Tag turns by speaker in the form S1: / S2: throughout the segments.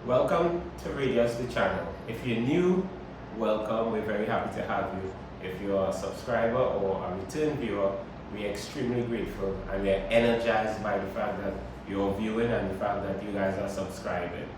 S1: Welcome to Rydeus-The channel. If you're new, welcome. We're very happy to have you. If you're a subscriber or a return viewer, we're extremely grateful and we're energized by the fact that you're viewing and the fact that you guys are subscribing.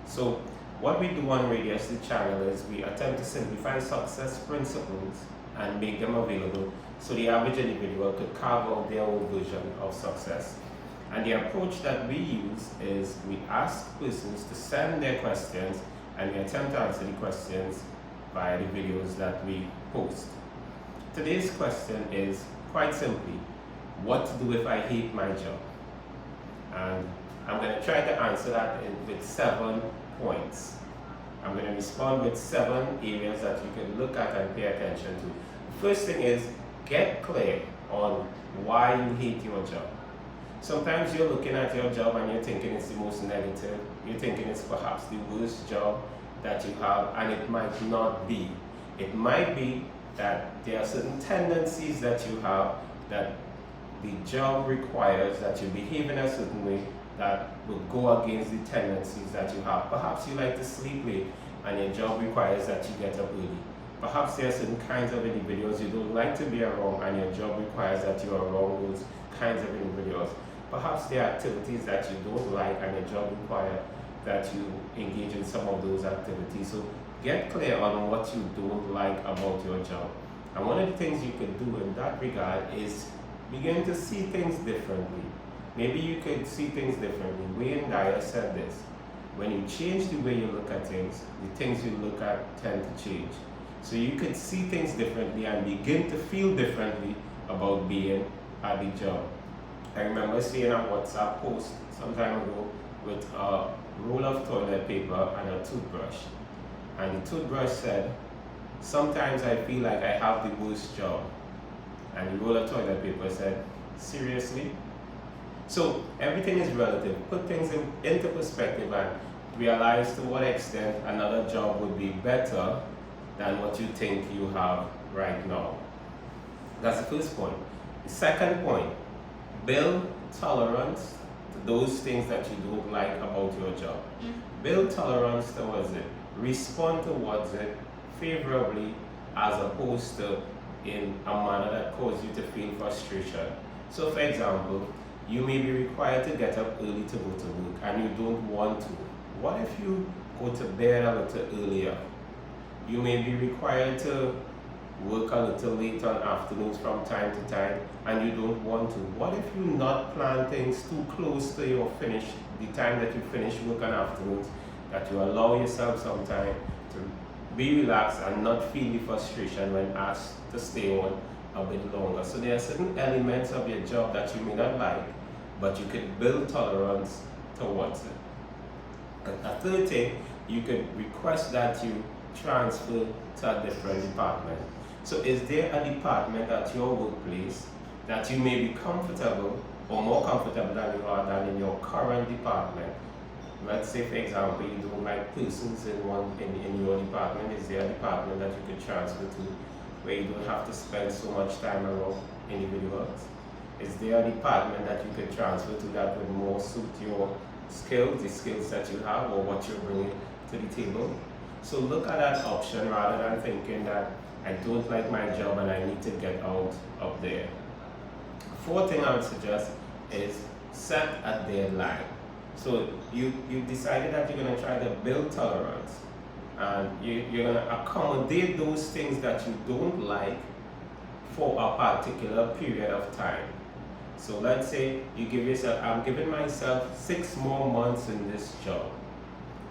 S1: So what we do on Rydeus-The channel is we attempt to simplify success principles and make them available so the average individual could carve out their own version of success. And the approach that we use is we ask persons to send their questions and we attempt to answer the questions via the videos that we post. Today's question is quite simply, what to do if I hate my job? And I'm going to try to answer that with 7 points. I'm going to respond with 7 areas that you can look at and pay attention to. The first thing is, get clear on why you hate your job. Sometimes you're looking at your job and you're thinking it's the most negative. You're thinking it's perhaps the worst job that you have, and it might not be. It might be that there are certain tendencies that you have that the job requires that you behave in a certain way that will go against the tendencies that you have. Perhaps you like to sleep late and your job requires that you get up early. Perhaps there are certain kinds of individuals you don't like to be around and your job requires that you are around those kinds of individuals. Perhaps there are activities that you don't like and your job requires that you engage in some of those activities. So get clear on what you don't like about your job. And one of the things you can do in that regard is begin to see things differently. Maybe you could see things differently. Rydeus said this: when you change the way you look at things, the things you look at tend to change. So you could see things differently and begin to feel differently about being at the job. I remember seeing a WhatsApp post some time ago with a roll of toilet paper and a toothbrush. And the toothbrush said, "Sometimes I feel like I have the worst job." And the roll of toilet paper said, "Seriously?" So everything is relative. Put things into perspective and realize to what extent another job would be better than what you think you have right now. That's the first point. The second point, build tolerance to those things that you don't like about your job. Build tolerance towards it. Respond towards it favorably as opposed to in a manner that causes you to feel frustration. So for example, you may be required to get up early to go to work and you don't want to. What if you go to bed a little earlier? You may be required to work a little late on afternoons from time to time and you don't want to. What if you not plan things too close to your finish, the time that you finish work on afternoons, that you allow yourself some time to be relaxed and not feel the frustration when asked to stay on a bit longer. So there are certain elements of your job that you may not like, but you could build tolerance towards it. And a third thing, you could request that you transfer to a different department. So is there a department at your workplace that you may be comfortable or more comfortable than you are than in your current department? Let's say, for example, you don't like persons in your department. Is there a department that you could transfer to where you don't have to spend so much time around individuals? Is there a department that you could transfer to that would more suit your skills, the skills that you have or what you're bringing to the table? So look at that option rather than thinking that I don't like my job and I need to get out of there. Fourth thing I would suggest is set a deadline. So you decided that you're going to try to build tolerance and you're going to accommodate those things that you don't like for a particular period of time. So let's say you give yourself, I'm giving myself 6 more months in this job.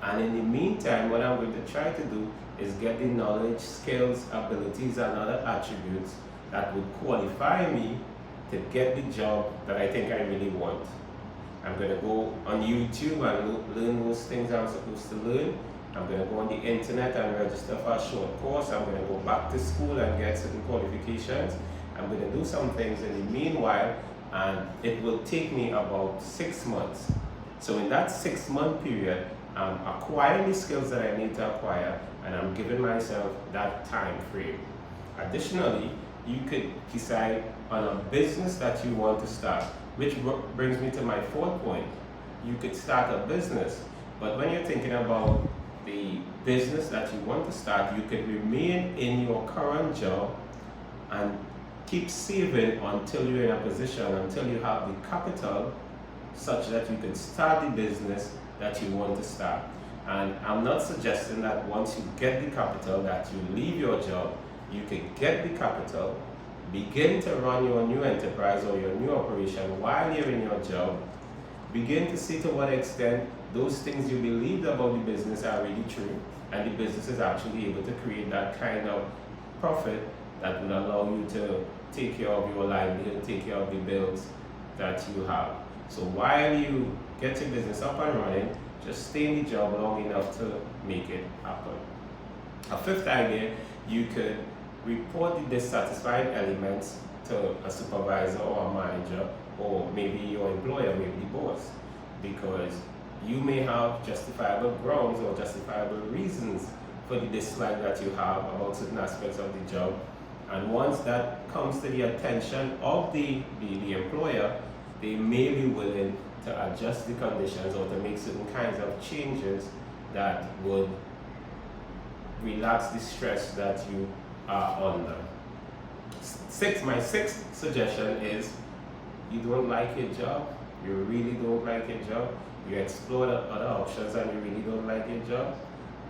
S1: And in the meantime, what I'm going to try to do is get the knowledge, skills, abilities, and other attributes that would qualify me to get the job that I think I really want. I'm going to go on YouTube and learn those things I'm supposed to learn. I'm going to go on the internet and register for a short course. I'm going to go back to school and get certain qualifications. I'm going to do some things in the meanwhile, and it will take me about 6 months. So in that 6-month period, I'm acquiring the skills that I need to acquire, and I'm giving myself that time frame. Additionally, you could decide on a business that you want to start, which brings me to my fourth point. You could start a business. But when you're thinking about the business that you want to start, you can remain in your current job and keep saving until you're in a position, until you have the capital such that you can start the business that you want to start. And I'm not suggesting that once you get the capital that you leave your job. You can get the capital, begin to run your new enterprise or your new operation while you're in your job, begin to see to what extent those things you believed about the business are really true, and the business is actually able to create that kind of profit that will allow you to take care of your livelihood, take care of the bills that you have. So while you get your business up and running, just stay in the job long enough to make it happen. A fifth idea, you could report the dissatisfying elements to a supervisor or a manager, or maybe your employer, maybe the boss, because you may have justifiable grounds or justifiable reasons for the dislike that you have about certain aspects of the job. And once that comes to the attention of the employer, they may be willing to adjust the conditions or to make certain kinds of changes that would relax the stress that you are under. My sixth suggestion is, you don't like your job, you really don't like your job, you explore other options and you really don't like your job,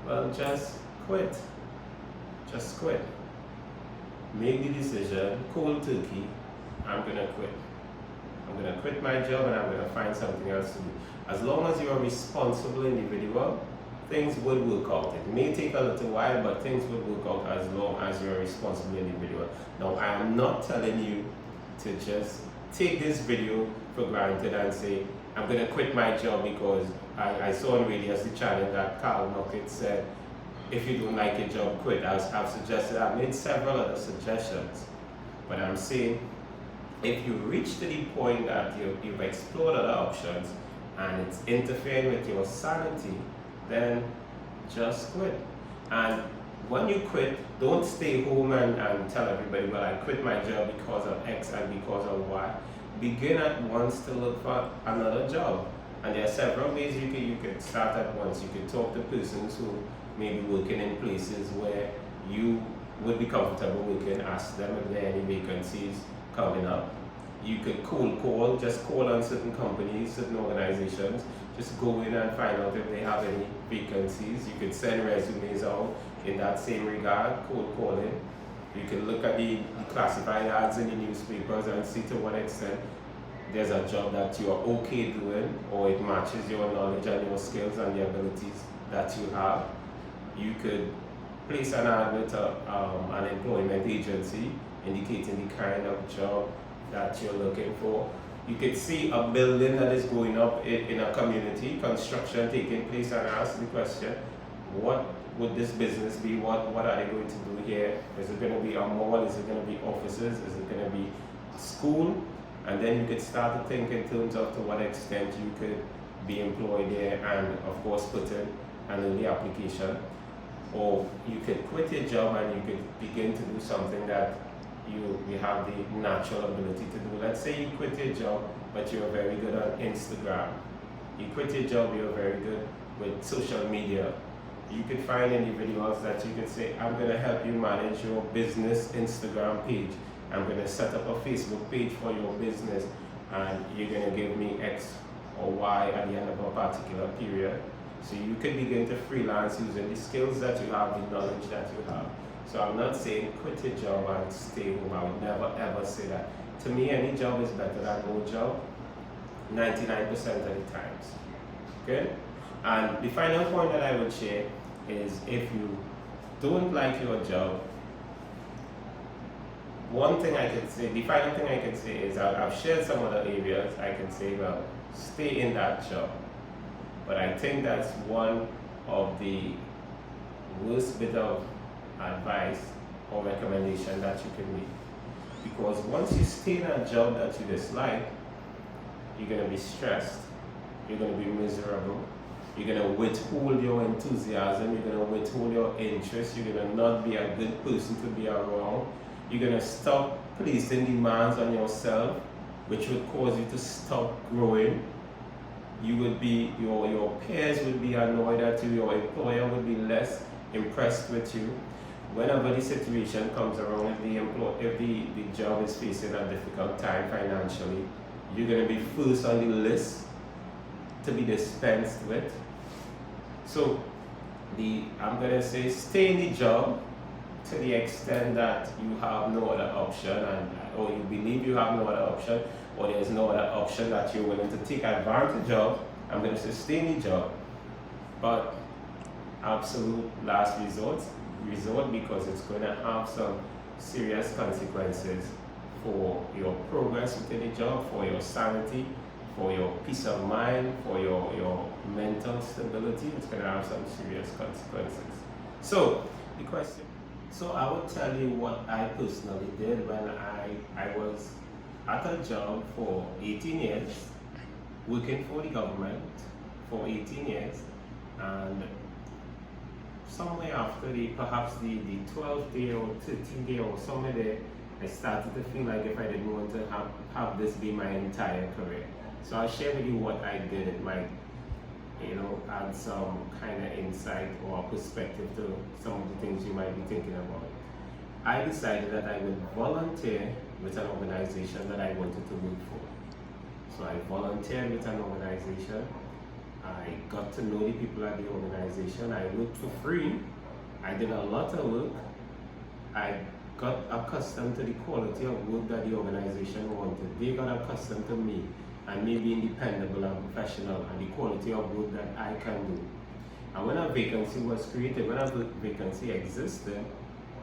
S1: well, just quit. Just quit. Make the decision, cold turkey, I'm gonna quit. I'm gonna quit my job and I'm gonna find something else to do. As long as you're a responsible individual, things will work out. It may take a little while, but things will work out as long as you're a responsible individual. Now, I am not telling you to just take this video for granted and say, I'm going to quit my job because I saw on Rydeus-The channel that Carl Knockett said, if you don't like your job, quit. I've suggested, I've made several other suggestions, but I'm saying, if you reach to the point that you've explored other options and it's interfering with your sanity, then just quit. And when you quit, don't stay home and tell everybody, well, I quit my job because of X and because of Y. Begin at once to look for another job. And there are several ways you can start at once. You can talk to persons who may be working in places where you would be comfortable working, ask them if there are any vacancies coming up. You could cold call, just call on certain companies, certain organizations, just go in and find out if they have any vacancies. You could send resumes out in that same regard, cold calling. You can look at the classified ads in the newspapers and see to what extent there's a job that you are okay doing, or it matches your knowledge and your skills and the abilities that you have. You could place an ad with an employment agency indicating the kind of job that you're looking for. You could see a building that is going up in a community, construction taking place, and ask the question, what would this business be? What are they going to do here? Is it going to be a mall? Is it going to be offices? Is it going to be a school? And then you could start to think in terms of to what extent you could be employed there, and of course put in an early application. Or you could quit your job and you could begin to do something that you have the natural ability to do. Let's say you quit your job, but you're very good on Instagram. You quit your job, you're very good with social media. You could find individuals that you could say, I'm going to help you manage your business Instagram page. I'm going to set up a Facebook page for your business, and you're going to give me X or Y at the end of a particular period. So you could begin to freelance using the skills that you have, the knowledge that you have. So I'm not saying quit your job and stay home. I would never ever say that. To me, any job is better than no job, 99% of the times. Okay? And the final point that I would share is, if you don't like your job, one thing I can say, the final thing I can say is, I've shared some other areas. I can say, well, stay in that job. But I think that's one of the worst bit of advice or recommendation that you can make. Because once you stay in a job that you dislike, you're going to be stressed, you're going to be miserable, you're going to withhold your enthusiasm, you're going to withhold your interest, you're going to not be a good person to be around, you're going to stop placing demands on yourself, which would cause you to stop growing. you would be, your peers would be annoyed at you, your employer would be less impressed with you. Whenever the situation comes around, if the job is facing a difficult time financially, you're going to be first on the list to be dispensed with. So I'm going to say stay in the job to the extent that you have no other option, or you believe you have no other option, or there's no other option that you're willing to take advantage of. I'm going to say stay in the job, but absolute last resort, because it's going to have some serious consequences for your progress within the job, for your sanity, for your peace of mind, for your mental stability. It's going to have some serious consequences. So the question, so I would tell you what I personally did when I was at a job for 18 years, working for the government for 18 years, and somewhere after perhaps the 12th day or 13th day or somewhere there, I started to feel like if I didn't want to have this be my entire career. So I'll share with you what I did. It might, add some kind of insight or perspective to some of the things you might be thinking about. I decided that I would volunteer with an organization that I wanted to work for. So I volunteered with an organization. I got to know the people at the organization. I worked for free. I did a lot of work. I got accustomed to the quality of work that the organization wanted. They got accustomed to me and me being dependable and professional and the quality of work that I can do. And when a vacancy was created, when a vacancy existed,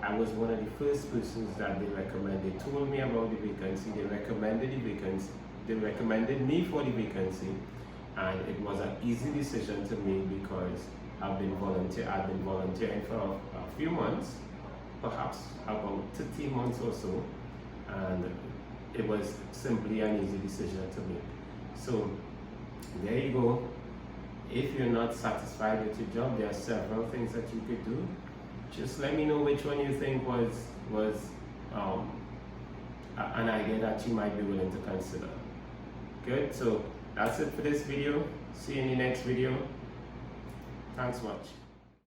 S1: I was one of the first persons that they recommended. They told me about the vacancy, they recommended the vacancy, they recommended me for the vacancy, and it was an easy decision to me because I've been volunteering for a few months, perhaps about 13 months or so, and it was simply an easy decision to make. So there you go. If you're not satisfied with your job, there are several things that you could do. Just let me know which one you think was an idea that you might be willing to consider. Good, so that's it for this video. See you in the next video. Thanks much.